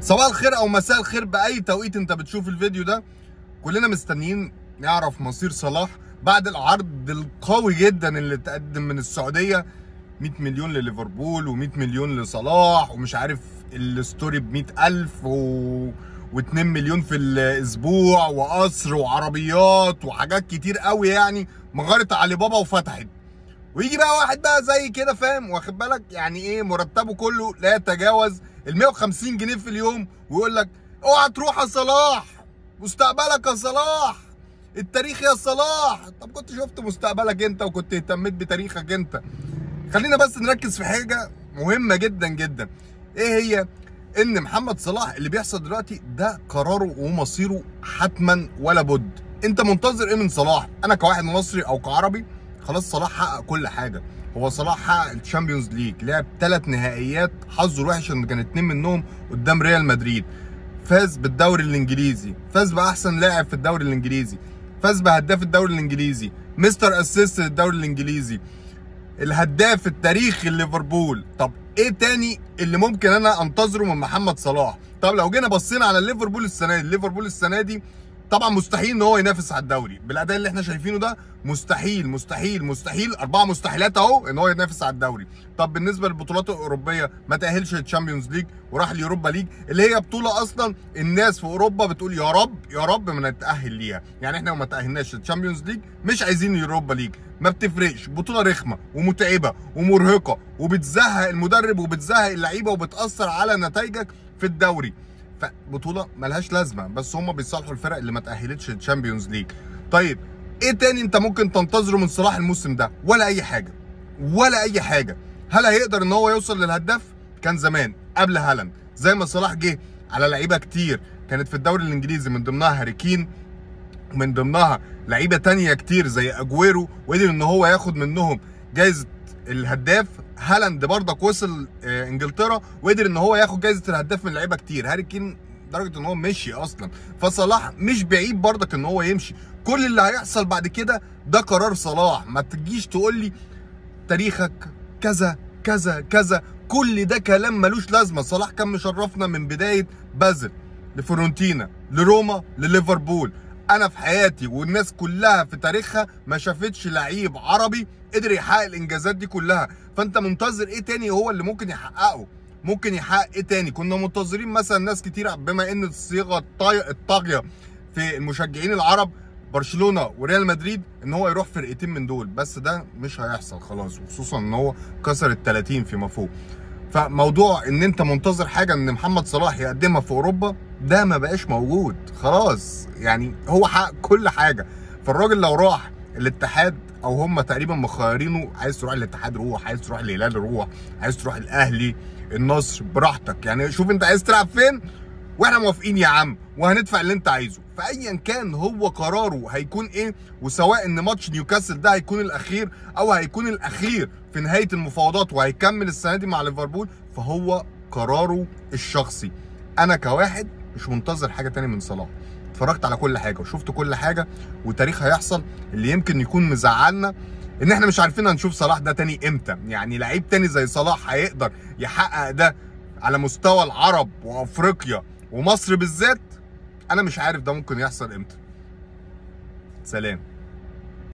صباح الخير او مساء الخير باي توقيت انت بتشوف الفيديو ده. كلنا مستنيين نعرف مصير صلاح بعد العرض القوي جدا اللي اتقدم من السعوديه. 100 مليون لليفربول و100 مليون لصلاح، ومش عارف الستوري ب 100,000 و2 مليون في الاسبوع، وقصر وعربيات وحاجات كتير قوي، يعني مغاره علي بابا وفتحت. ويجي بقى واحد بقى زي كده، فاهم، واخد بالك يعني ايه، مرتبه كله لا يتجاوز ال 150 جنيه في اليوم، ويقول لك اوعى تروح يا صلاح، مستقبلك يا صلاح، التاريخ يا صلاح. طب كنت شفت مستقبلك انت وكنت اهتميت بتاريخك انت. خلينا بس نركز في حاجه مهمه جدا جدا. ايه هي؟ ان محمد صلاح اللي بيحصل دلوقتي ده قراره ومصيره حتما ولا بد. انت منتظر ايه من صلاح؟ انا كواحد مصري او كعربي، خلاص صلاح حقق كل حاجه. هو صلاح حقق الشامبيونز ليج، لعب 3 نهائيات، حظه الوحش ان كان 2 منهم قدام ريال مدريد. فاز بالدوري الانجليزي، فاز باحسن لاعب في الدوري الانجليزي، فاز بهداف الدوري الانجليزي، مستر اسيست للدوري الانجليزي، الهداف التاريخي لليفربول. طب ايه تاني اللي ممكن انا انتظره من محمد صلاح؟ طب لو جينا بصينا على ليفربول السنه دي، ليفربول السنه دي طبعا مستحيل ان هو ينافس على الدوري بالاداء اللي احنا شايفينه ده. مستحيل مستحيل مستحيل، 4 مستحيلات اهو ان هو ينافس على الدوري. طب بالنسبه للبطولات الاوروبيه، ما تاهلش للتشامبيونز ليج وراح اليوروبا ليج، اللي هي بطوله اصلا الناس في اوروبا بتقول يا رب يا رب ما نتاهل ليها. يعني احنا وما تاهلناش للتشامبيونز ليج مش عايزين اليوروبا ليج، ما بتفرقش، بطوله رخمه ومتعبه ومرهقه وبتزهق المدرب وبتزهق اللعيبه وبتاثر على نتائجك في الدوري. فبطوله ملهاش لازمه، بس هم بيصالحوا الفرق اللي ما تاهلتش للتشامبيونز ليج. طيب ايه تاني انت ممكن تنتظره من صلاح الموسم ده؟ ولا اي حاجه، ولا اي حاجه. هل هيقدر ان هو يوصل للهداف؟ كان زمان قبل هالاند، زي ما صلاح جه على لعيبه كتير كانت في الدوري الانجليزي، من ضمنها هاري كين، ومن ضمنها لعيبه تانيه كتير زي اجويرو، وقدر ان هو ياخد منهم جايزه الهداف. هالاند برضك وصل انجلترا وقدر ان هو ياخد جايزه الهداف من لعيبه كتير. هاري كين لدرجه ان هو مشي اصلا. فصلاح مش بعيد برضك ان هو يمشي. كل اللي هيحصل بعد كده ده قرار صلاح. ما تجيش تقول لي تاريخك كذا كذا كذا، كل ده كلام ملوش لازمه. صلاح كان مشرفنا من بدايه بازل لفورنتينا لروما لليفربول. انا في حياتي والناس كلها في تاريخها ما شافتش لعيب عربي قدر يحقق الانجازات دي كلها. فانت منتظر ايه تاني هو اللي ممكن يحققه؟ ممكن يحقق ايه تاني؟ كنا منتظرين مثلا ناس كتير، بما ان الصيغه الطاغيه في المشجعين العرب برشلونه وريال مدريد، ان هو يروح فرقتين من دول، بس ده مش هيحصل خلاص، وخصوصا ان هو كسر ال30 فيما فوق. فموضوع ان انت منتظر حاجه ان محمد صلاح يقدمها في اوروبا ده ما بقاش موجود خلاص. يعني هو حقق كل حاجه. فالراجل لو راح الاتحاد، او هم تقريبا مخيرينه، عايز تروح الاتحاد روح، عايز تروح الهلال روح، عايز تروح الاهلي، النصر، براحتك. يعني شوف انت عايز تلعب فين واحنا موافقين يا عم، وهندفع اللي انت عايزه. فايا كان هو قراره هيكون ايه، وسواء ان ماتش نيوكاسل ده هيكون الاخير او هيكون الاخير في نهايه المفاوضات وهيكمل السنه دي مع ليفربول، فهو قراره الشخصي. انا كواحد مش منتظر حاجه تاني من صلاح. اتفرجت على كل حاجه وشفت كل حاجه، وتاريخ هيحصل. اللي يمكن يكون مزعلنا ان احنا مش عارفين هنشوف صلاح ده تاني امتى. يعني لعيب تاني زي صلاح هيقدر يحقق ده على مستوى العرب وافريقيا ومصر بالذات؟ انا مش عارف ده ممكن يحصل امتى. سلام.